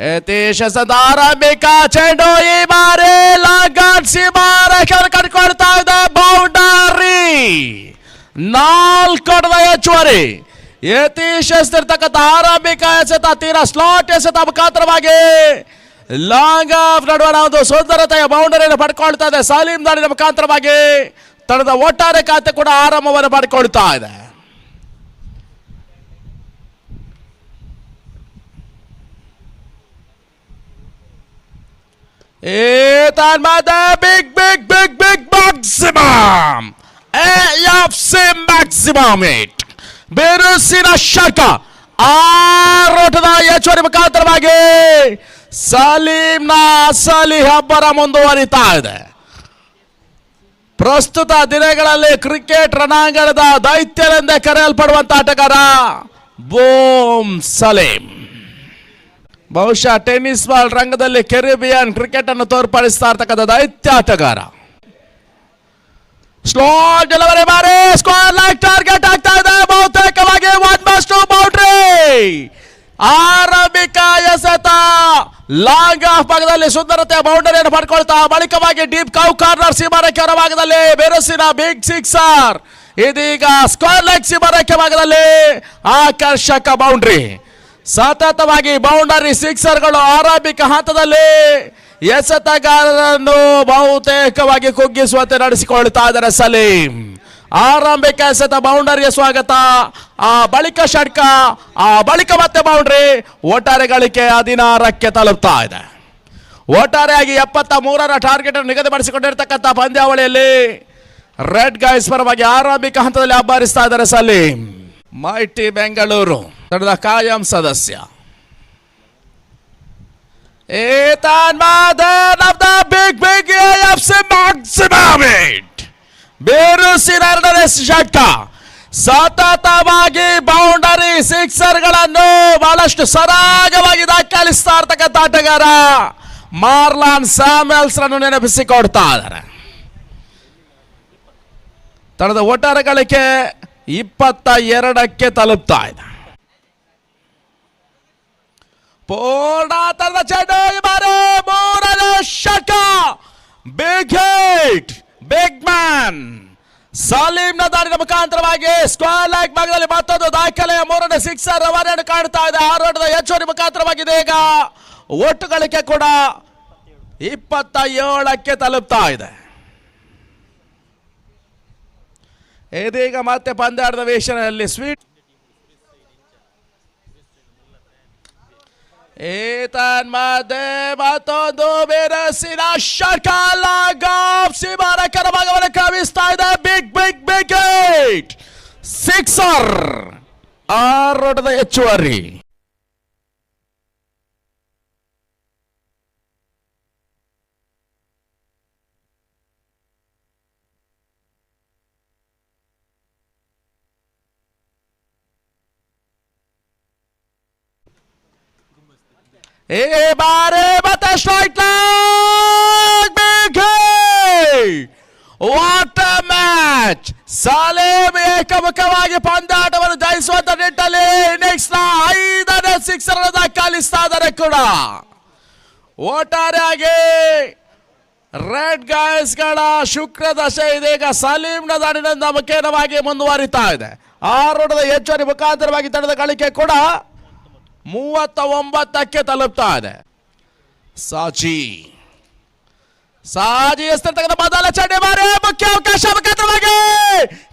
ಯತೀಶ ಸದಾರಂಭಿಕ ಚೆಂಡು ಈ ಬಾರಿ ಲಗಾಡ್ಸಿ ಕಟ್ಕೊಳ್ತಾ ಇದೆ ಬೌಂಡರಿ 4 ಹೆಚ್ಚುವರಿ. ಯತೀಶ್ ಎಸ್ತಿರ್ತಕ್ಕಂಥ ಆರಂಭಿಕ ಎಸೆತ ತೀರಾ ಸ್ಲಾಟ್ ಎಸೆತ ಮುಖಾಂತರವಾಗಿ ಲಾಂಗ್ ಆಫ್ ನಡುವಣ ಒಂದು ಸುಂದರತೆಯ ಬೌಂಡರಿಯನ್ನು ಪಡ್ಕೊಳ್ತಾ ಇದೆ. ಸಲೀಂ ದಾಳಿನ ಮುಖಾಂತರವಾಗಿ ತನ್ನದ ಒಟ್ಟಾರೆ ಖಾತೆ ಕೂಡ ಆರಂಭವನ್ನು ಪಡ್ಕೊಳ್ತಾ ಇದೆ. Big big big big maximum AFC maximum hit ಬಿರುಸಿನ ಶಕ 6 ಹೆಚ್ಚುವರಿ ಮುಖಾಂತರವಾಗಿ ಸಲೀಂನ ಅಸಲಿ ಹಬ್ಬರ ಮುಂದುವರಿತಾ ಇದೆ. ಪ್ರಸ್ತುತ ದಿನಗಳಲ್ಲಿ ಕ್ರಿಕೆಟ್ ರಣಾಂಗಣದ ದೈತ್ಯರೆಂದೇ ಕರೆಯಲ್ಪಡುವಂತ ಆಟಗಾರ ಬೂಮ್ ಸಲೀಂ. ಬಹುಶಃ ಟೆನ್ನಿಸ್ ಬಾಲ್ ರಂಗದಲ್ಲಿ ಕೆರಿಬಿಯನ್ ಕ್ರಿಕೆಟ್ ಅನ್ನು ತೋರ್ಪಡಿಸ್ತಾ ಇರ್ತಕ್ಕಂಥ ದೈತ್ಯ ಆಟಗಾರ. ಸ್ಲಾಟ್ ಡೆಲಿವರಿ ಮಾಡಿ ಸ್ಕ್ವೇರ್ ಲೈಕ್ ಟಾರ್ಗೆಟ್ ಆಗ್ತಾ ಇದೆ. ಬಹುತೇಕವಾಗಿ 1+2 ಬೌಂಡ್ರಿ. ಆರಂಭಿಕ ಎಸೆತ ಲಾಂಗ್ ಆಫ್ ಭಾಗದಲ್ಲಿ ಸುಂದರತೆಯ ಬೌಂಡರಿಯನ್ನು ಪಡ್ಕೊಳ್ತಾ ಬಳಿಕವಾಗಿ ಡೀಪ್ ಕೌ ಕಾರ್ನರ್ ಸೀಮಾರೇಖೆ ಹೊರ ಭಾಗದಲ್ಲಿ ಬೆರಸಿನ ಬಿಗ್ ಸಿಕ್ಸರ್. ಇದೀಗ ಸ್ಕ್ವೇರ್ ಲೆಗ್ ಸೀಮಾರೇಖೆ ಭಾಗದಲ್ಲಿ ಆಕರ್ಷಕ ಬೌಂಡ್ರಿ. ಸತತವಾಗಿ ಬೌಂಡರಿ ಸಿಕ್ಸರ್ಗಳು ಆರಂಭಿಕ ಹಂತದಲ್ಲಿ ಎಸೆತಗಾರರನ್ನು ಬಹುತೇಕವಾಗಿ ಕುಗ್ಗಿಸುವಂತೆ ನಡೆಸಿಕೊಳ್ತಾ ಇದ್ದಾರೆ ಸಲೀಂ. ಆರಂಭಿಕ ಎಸೆತ ಬೌಂಡರಿಯ ಸ್ವಾಗತ, ಆ ಬಳಿಕ ಷಟ್ಕ, ಆ ಬಳಿಕ ಮತ್ತೆ ಬೌಂಡ್ರಿ. ಒಟ್ಟಾರೆ ಗಳಿಕೆ 16ಕ್ಕೆ ತಲುಪ್ತಾ ಇದೆ. ಒಟ್ಟಾರೆಯಾಗಿ 73ರ ಟಾರ್ಗೆಟ್ ಅನ್ನು ನಿಗದಿಪಡಿಸಿಕೊಂಡಿರ್ತಕ್ಕಂಥ ಪಂದ್ಯಾವಳಿಯಲ್ಲಿ ರೆಡ್ ಗೈಸ್ ಪರವಾಗಿ ಆರಂಭಿಕ ಹಂತದಲ್ಲಿ ಅಬ್ಬರಿಸ್ತಾ ಇದ್ದಾರೆ ಸಲೀಂ. ಮೈಟಿ ಬೆಂಗಳೂರು ತಂಡದ ಕಾಯಂ ಸದಸ್ಯ. Big big AFC maximum hit ಬಿರುಸಿನ 2ನೇ ಷಟ್ಕ. ಸತತವಾಗಿ ಬೌಂಡರಿ ಸಿಕ್ಸರ್ಗಳನ್ನು ಬಹಳಷ್ಟು ಸರಾಗವಾಗಿ ದಾಖಲಿಸ್ತಾ ಇರ್ತಕ್ಕಂಥ ಆಟಗಾರ ಮಾರ್ಲಾನ್ ಸ್ಯಾಮ್ಯುಯಲ್ಸ್ ರನ್ನು ನೆನಪಿಸಿಕೊಡ್ತಾ ಇದ್ದಾರೆ. ತಂಡದ ಒಟ್ಟಾರೆ ಗಳಿಕೆ 22ಕ್ಕೆ ತಲುಪ್ತಾ ಇದೆ. ಪೂರ್ಣಾತರದ ಚೆಂಡು ಬಾರಿ 3ನೇ ಷಟ್ಕ. ಬಿಗ್ ಹಿಟ್, ಬಿಗ್ ಮ್ಯಾನ್ ಸಲೀಂನ ದಾರಿನ ಮುಖಾಂತರವಾಗಿ ಸ್ಕ್ವೇರ್ ಲೆಗ್ ಭಾಗದಲ್ಲಿ ಮತ್ತೊಂದು ದಾಖಲೆಯ 3ನೇ ಸಿಕ್ಸರ್ ರವಾನೆಯನ್ನು ಕಾಣ್ತಾ ಇದೆ. 6 ಹೆಚ್ಚುವರಿ ಮುಖಾಂತರವಾಗಿದೆ. ಈಗ ಒಟ್ಟು ಗಳಿಕೆ ಕೂಡ 27ಕ್ಕೆ ತಲುಪ್ತಾ ಇದೆ. ಇದೀಗ ಮತ್ತೆ ಪಂದ್ಯಾಟದ ವೇಷನಲ್ಲಿ ಸ್ವೀಟ್ ಮತ್ತೊಂದು ಬೆರಸಿನ ಷಟ್ಕ ಲಾಂಗ್ ಆಫ್ ಸೀಮಾರೇಖೆಯ ಭಾಗವನ್ನು ಕ್ರಮಿಸ್ತಾ ಇದೆ. Big big big hit sixer. 6 ಹೆಚ್ಚುವರಿ. ಬಾರಿ ಮತ್ತೆ strike what a match. Saleem ಏಕಮುಖವಾಗಿ ಪಂದ್ಯಾಟವನ್ನು ಜಯಿಸುವಂತ ನಿಟ್ಟಿನಲ್ಲಿ ಇನ್ನಿಂಗ್ಸ್ ನ 5ನೇ ಸಿಕ್ಸರ್ ಅನ್ನು ದಾಖಲಿಸ್ತಾ ಇದ್ದಾರೆ ಕೂಡ. ಒಟ್ಟಾರೆಯಾಗಿ ರೆಡ್ ಗೈಸ್ ಗಳ ಶುಕ್ರ ದಶೆ ಇದೀಗ ಸಲೀಂನ ದಾಳಿನಿಂದ ಮುಖೇನವಾಗಿ ಮುಂದುವರಿತಾ ಇದೆ. 6 ಹೆಚ್ಚುವರಿ ಮುಖಾಂತರವಾಗಿ ತಂಡದ ಗಳಿಕೆ ಕೂಡ 39ಕ್ಕೆ ತಲುಪ್ತಾ ಇದೆ. ಸಾಜಿ ಎಸ್ತಿರ್ತಕ್ಕಂಥ ಮೊದಲ ಚೆಂಡು ಬಾರಿ ಮುಖ್ಯ ಅವಕಾಶ ಮುಖಾಂತರವಾಗಿ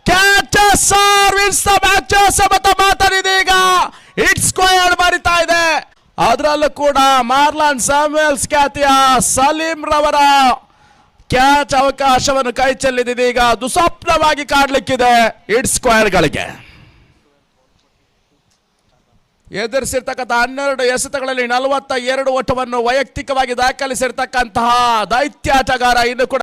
ಕ್ಯಾಚಸ್ ವಿನ್ಸ್ ದ ಮ್ಯಾಚಸ್ ಮತ್ತು ಮಾತಾಡಿದೀಗ ಹಿಟ್ ಸ್ಕ್ವೇರ್ ಬರಿತಾ ಇದೆ. ಅದರಲ್ಲೂ ಕೂಡ ಮಾರ್ಲಾನ್ ಸ್ಯಾಮ್ಯುಯಲ್ಸ್ ಖ್ಯಾತಿಯ ಸಲೀಂ ರವರ ಕ್ಯಾಚ್ ಅವಕಾಶವನ್ನು ಕೈ ಚೆಲ್ಲಿದೀಗ ದುಸ್ವಪ್ನವಾಗಿ ಕಾಡ್ಲಿಕ್ಕಿದೆ ಹಿಟ್ ಸ್ಕ್ವೇರ್ಗಳಿಗೆ. ಎದುರಿಸಿರ್ತಕ್ಕಂಥ 12 ಎಸೆತಗಳಲ್ಲಿ 42 ಓಟವನ್ನು ವೈಯಕ್ತಿಕವಾಗಿ ದಾಖಲಿಸಿರ್ತಕ್ಕಂತಹ ದೈತ್ಯಾಟಗಾರ ಇನ್ನು ಕೂಡ